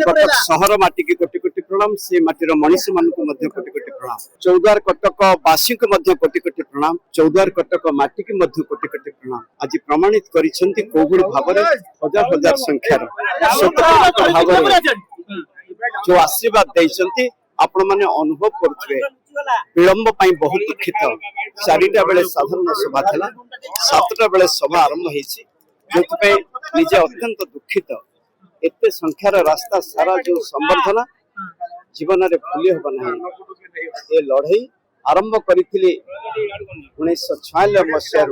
कटक सहर माटी की कोटि कोटि प्रणाम से माटीर मनीष मान कोटि कोटि प्रणाम चौद्वार कटक वासी को कोटि कोटि प्रणाम चौद्वार कटक माटी की कोटि कोटि प्रणाम आज प्रमाणित करिसेंती कोबुड़ी भाबरे हजार हजार संख्यार भाबरे जो आशीर्वाद देइसेंती आपण माने अनुभव करथुवे विलंब पई बहुत दुखित 4टा बेले साधारण सभा थला 7टा बेले सभा आरंभ हेछि जोति पे निजे अत्यंत दुखित एते संख्यार रास्ता सारा जो संवर्धना जीवन रे भूली हो नाही ए लड़ाई आरंभ करिथिले 1996 मसिया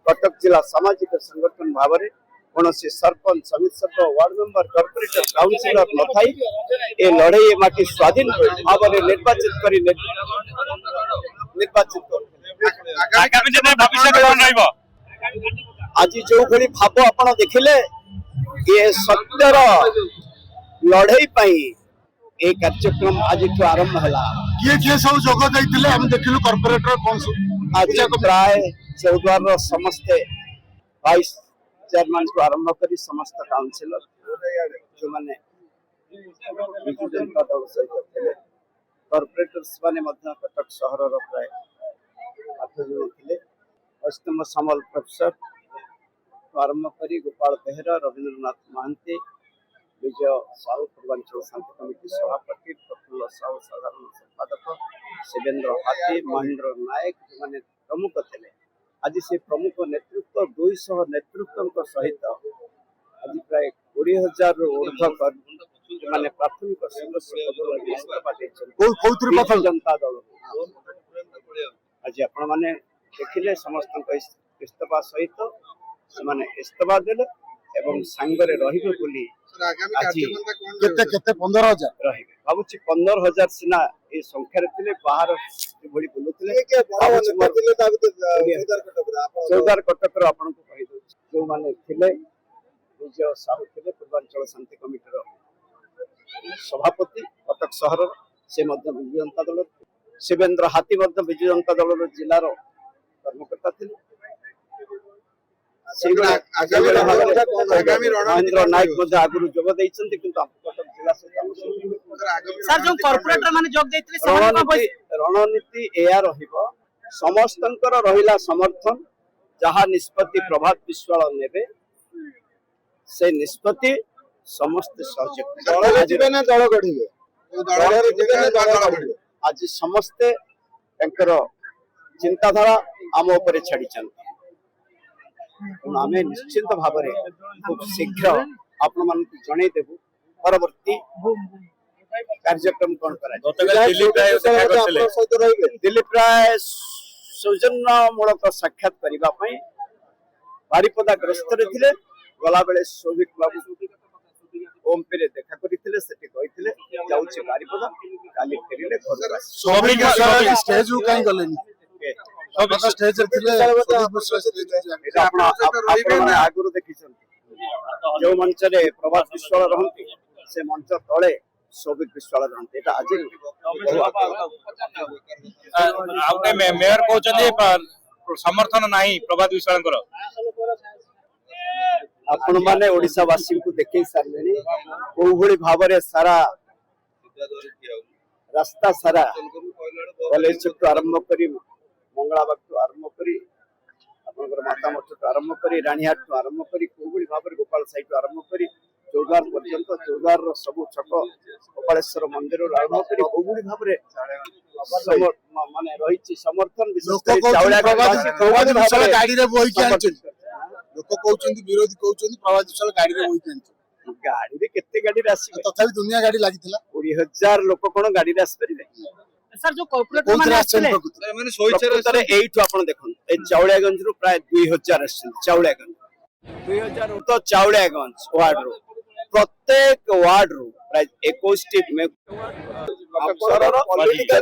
कटक जिला सामाजिक संगठन भावरे कौनसी सरपंच समिति सभ्य वार्ड मेंबर कॉर्पोरेटर काउंसिलर नथाई ए लड़ाई माटी स्वाधीन भाव में निर्वाचित करी आज जो भली भाव आपण देखिले ये सत्यर लड़ाई पाई ए कार्यक्रम आज आरंभ हला किए सब जोग दैथिले हम देखिलु कॉर्पोरेटर कौन आज प्राय चौद्वार समस्त वाइस चेयरमैन को आरंभ करी समस्त काउंसिलर जो माने जनता दल सहित थे कॉर्पोरेटर्स माने मध्य कटक सहर रो प्राय 8 जन थे अष्टम समल प्रोफेसर आरंभ करी गोपाल बेहरा रविंद्रनाथ महांती विजय साहू पूर्वांचल शांति कमिटी सभापति प्रफुल्ल साहू साधारण संपादक शिवेंद्र हाथी महेंद्र नायक जो प्रमुख थे आज से प्रमुख नेतृत्व 200 नेतृत्व सहित आज प्राय 20,000 ऊर्ध्व माने प्राथमिक सदस्य पद जनता दल आज आपण माने देखिले समस्त इस्तीफा सहित से इस्तीफा देले एवं सांगरे रहिबे बोली केते 15,000 रहिबे भाबुची 15,000 सिना ए संख्या रे थिले बाहर भली बुलुथिले चौदार कटक आपन को कहि दो जो माने थिले विजय साहू थिले पूर्वांचल शांति कमिटी रो सभापति कटक शहर से मध्य विजय जनता दल शिवेंद्र हाथी मध्य विजय जनता दल रो जिला रो कर्मकर्ता थिले महेंद्र नायक मध्य आगुरु जोग दैछन्ति किंतु कटक जिला सर जो कॉर्पोरेटर माने जोग दैथिले रणनीति एया रहिबो समस्तंकर रहिला समर्थन जहा निष्पत्ति प्रभात विश्वाल नेबे से निष्पत्ति समस्त सहयोग दल जिबे ना दल गढिबे दल रे जिबे ना दल गढिबे आज समस्त तंकर चिंताधारा आम ऊपर छाड़ी चलते आम निश्चिंत भाव खूब शीघ्र आपण मान जन देबू परवर्ती कार्यक्रम कौन दिल्ली प्राय सौजन्यमूलक साक्षात करने बारिपदा ग्रस्त थे गला बेले सौभिक बाबू ओमपी देखा करते जाऊे बारिपदा काली फेरिले घर स्टेज कहीं गलेनी स्टेज रे आगुरु देखिछन जो मंच रे प्रभात विश्वाल रहंती से मंच तळे सौभिक विश्वाल रहंती एटा आज आउटे मेयर कहउछन्ती समर्थन नाही प्रभात विश्वाल कर आपण माने ओडिसा वासी को देखै सारलेनी ओ भली भाबरे सारा रास्ता सारा कॉलेज से आरंभ करी मंगलाबाग तो आरंभ करी आपनकर माता मठ तो आरंभ करी रानीहाट तो आरंभ करी कोबुली भाबरे गोपाल साइड तो आरंभ करी चौदार पर्यंत चौदार रो सब छक गोपालेश्वर मंदिर रो आरंभ करी कोबुली भाबरे माने रहिछि समर्थन विशेष चावड़ा गाड़ी रे बोई के आछन लोक कहउछन्ती विरोधी कहउछन्ती प्रभात विश्वाल गाड़ी रे बोई के आछन गाड़ी रे केते गाड़ी रे आसी तथापि दुनिया गाड़ी लागितला 20,000 लोक कोन गाड़ी रे आसी परिबे सर जो कॉर्पोरेटर माने आछले माने सोइचरे एइठु आपण देखन ए चावड़ागंज रो प्राय 2,000 आछन चावड़ागंज 2,000 तो चावड़ागंज वार्ड रो प्रत्येक वार्ड रो प्राय 21 टी में पॉलिटिकल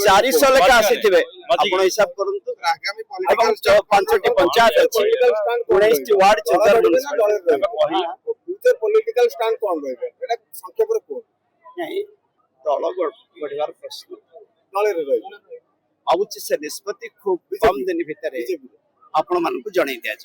400 लेखा आसीथिबे आपण हिसाब करंतु आगामी पॉलिटिकल 5टी पंचायत अछि 19 टी वार्ड फ्यूचर पॉलिटिकल स्टैंड कोन रहबे एटा संख्या पर कोन नहीं दल गढ़वार प्रश्न नले रे रही आउछि से निष्पत्ति खूब कम दिन भितर आपण मानकु जणै दिया